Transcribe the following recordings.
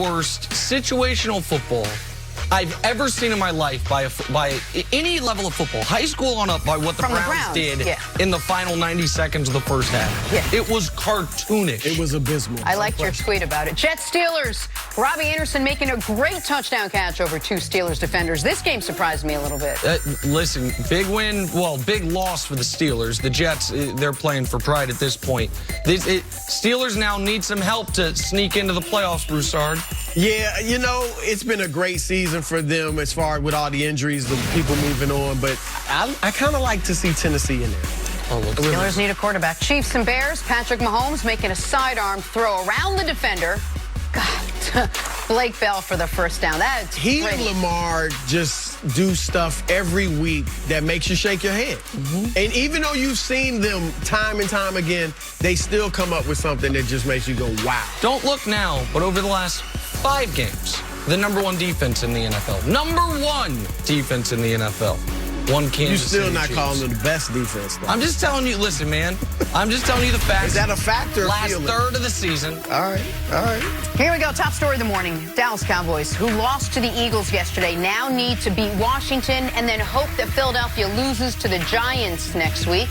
worst situational football I've ever seen in my life by any level of football, high school on up, by what the Browns did in the final 90 seconds of the first half. Yeah. It was cartoonish. It was abysmal. I liked your tweet about it. Jets Steelers. Robbie Anderson making a great touchdown catch over two Steelers defenders. This game surprised me a little bit. Listen, big win, well, big loss for the Steelers. The Jets, they're playing for pride at this point. Steelers now need some help to sneak into the playoffs, Broussard. Yeah, you know, it's been a great season for them as far with all the injuries, the people moving on, but I kind of like to see Tennessee in there. Steelers need a quarterback. Chiefs and Bears. Patrick Mahomes making a sidearm throw around the defender. God, Blake Bell for the first down. That's He and Lamar just do stuff every week that makes you shake your head. And even though you've seen them time and time again, they still come up with something that just makes you go, wow. Don't look now, but over the last 5 games, the #1 defense in the NFL. #1 defense in the NFL. One Kansas City You're still not Chiefs. calling them the best defense, though. I'm just telling you, listen, man. I'm just telling you the facts. Is that a factor? Last third of the season. All right, all right. Here we go. Top story of the morning. Dallas Cowboys, who lost to the Eagles yesterday, now need to beat Washington and then hope that Philadelphia loses to the Giants next week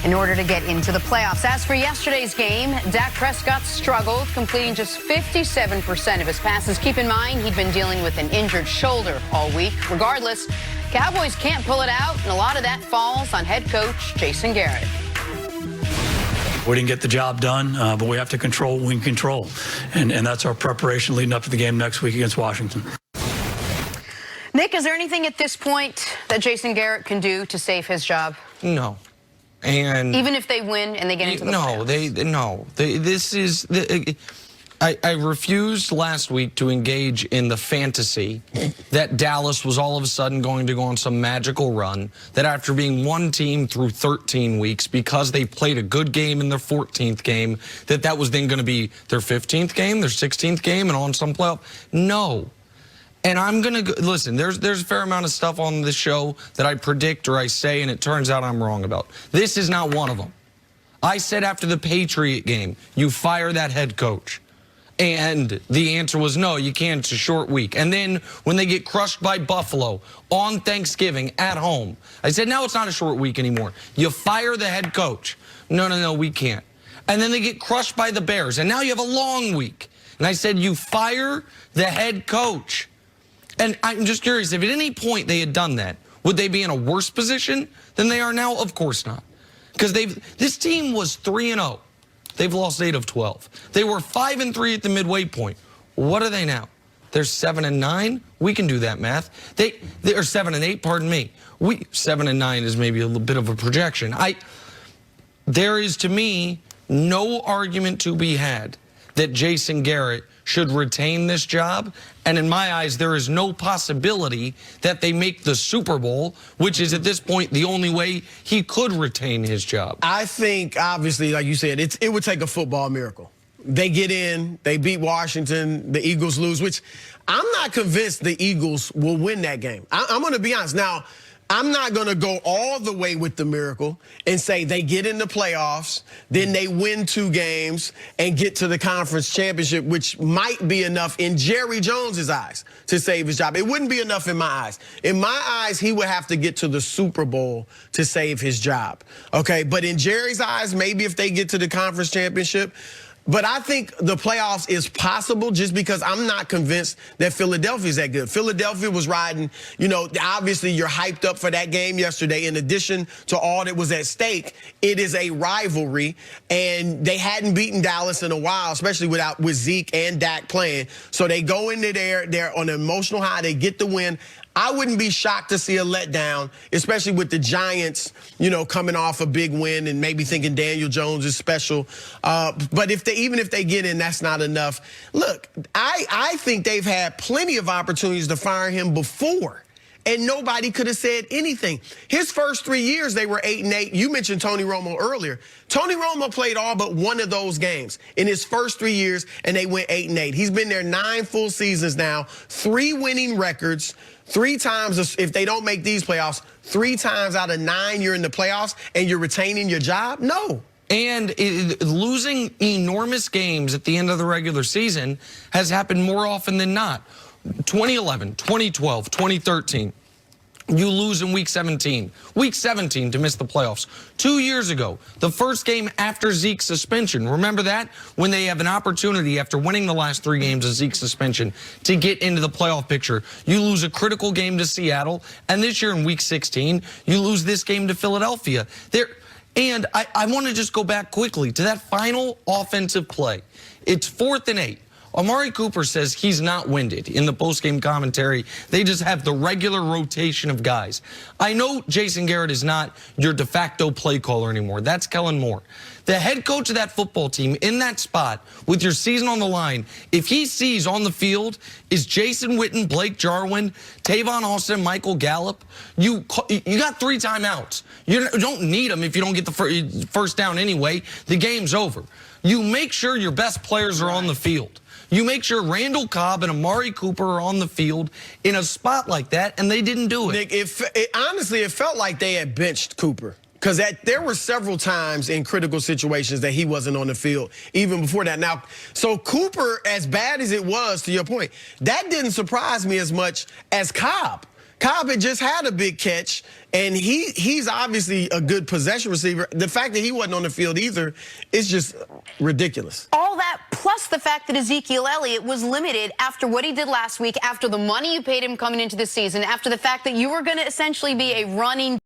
in order to get into the playoffs. As for yesterday's game, Dak Prescott struggled, completing just 57% of his passes. Keep in mind, he'd been dealing with an injured shoulder all week. Regardless, Cowboys can't pull it out, and a lot of that falls on head coach Jason Garrett. We didn't get the job done, but we have to control what we can control. And that's our preparation leading up to the game next week against Washington. Nick, is there anything at this point that Jason Garrett can do to save his job? No. And even if they win and they get into the playoffs? This is I refused last week to engage in the fantasy that Dallas was all of a sudden going to go on some magical run, that after being one team through 13 weeks because they played a good game in their 14th game, that was then going to be their 15th game, their 16th game, and on some playoff. No. And I'm going to listen, there's a fair amount of stuff on this show that I predict or I say, and it turns out I'm wrong about. This is not one of them. I said after the Patriot game, you fire that head coach. And the answer was no, you can't. It's a short week. And then when they get crushed by Buffalo on Thanksgiving at home, I said, now it's not a short week anymore. You fire the head coach. No, we can't. And then they get crushed by the Bears. And now you have a long week. And I said, you fire the head coach. And I'm just curious, if at any point they had done that, would they be in a worse position than they are now? Of course not. Because this team was 3-0. They've lost 8 of 12. They were 5-3 at the midway point. What are they now? They're 7-9. We can do that math. They are 7-8. Pardon me. 7-9 is maybe a little bit of a projection. There is, to me, no argument to be had that Jason Garrett should retain this job. And in my eyes, there is no possibility that they make the Super Bowl, which is at this point the only way he could retain his job. I think, obviously, like you said, it would take a football miracle. They get in, they beat Washington, the Eagles lose, which I'm not convinced the Eagles will win that game. I'm going to be honest. Now, I'm not going to go all the way with the miracle and say they get in the playoffs, then they win 2 games and get to the conference championship, which might be enough in Jerry Jones's eyes to save his job. It wouldn't be enough in my eyes. In my eyes, he would have to get to the Super Bowl to save his job. Okay, but in Jerry's eyes, maybe if they get to the conference championship. But I think the playoffs is possible just because I'm not convinced that Philadelphia is that good. Philadelphia was riding, you know, obviously you're hyped up for that game yesterday. In addition to all that was at stake, it is a rivalry, and they hadn't beaten Dallas in a while, especially with Zeke and Dak playing. So they go into there, they're on an emotional high, they get the win. I wouldn't be shocked to see a letdown, especially with the Giants, you know, coming off a big win and maybe thinking Daniel Jones is special. But even if they get in, that's not enough. Look, I think they've had plenty of opportunities to fire him before, and nobody could have said anything. His first 3 years, they were 8-8. You mentioned Tony Romo earlier. Tony Romo played all but one of those games in his first 3 years, and they went 8-8. He's been there 9 full seasons now, 3 winning records. 3 times, if they don't make these playoffs, 3 times out of 9 you're in the playoffs and you're retaining your job? No. And losing enormous games at the end of the regular season has happened more often than not. 2011, 2012, 2013. You lose in week 17. Week 17 to miss the playoffs. 2 years ago, the first game after Zeke's suspension. Remember that? When they have an opportunity after winning the last 3 games of Zeke's suspension to get into the playoff picture. You lose a critical game to Seattle. And this year in week 16, you lose this game to Philadelphia. And I want to just go back quickly to that final offensive play. It's 4th and 8. Amari Cooper says he's not winded in the postgame commentary. They just have the regular rotation of guys. I know Jason Garrett is not your de facto play caller anymore. That's Kellen Moore. The head coach of that football team in that spot with your season on the line, if he sees on the field is Jason Witten, Blake Jarwin, Tavon Austin, Michael Gallup, you got 3 timeouts. You don't need them if you don't get the first down anyway. The game's over. You make sure your best players are on the field. You make sure Randall Cobb and Amari Cooper are on the field in a spot like that, and they didn't do it. Nick, honestly, it felt like they had benched Cooper. Because there were several times in critical situations that he wasn't on the field, even before that. Now, so Cooper, as bad as it was, to your point, that didn't surprise me as much as Cobb. Cobb had just had a big catch, and he's obviously a good possession receiver. The fact that he wasn't on the field either is just ridiculous. All that plus the fact that Ezekiel Elliott was limited after what he did last week, after the money you paid him coming into the season, after the fact that you were going to essentially be a running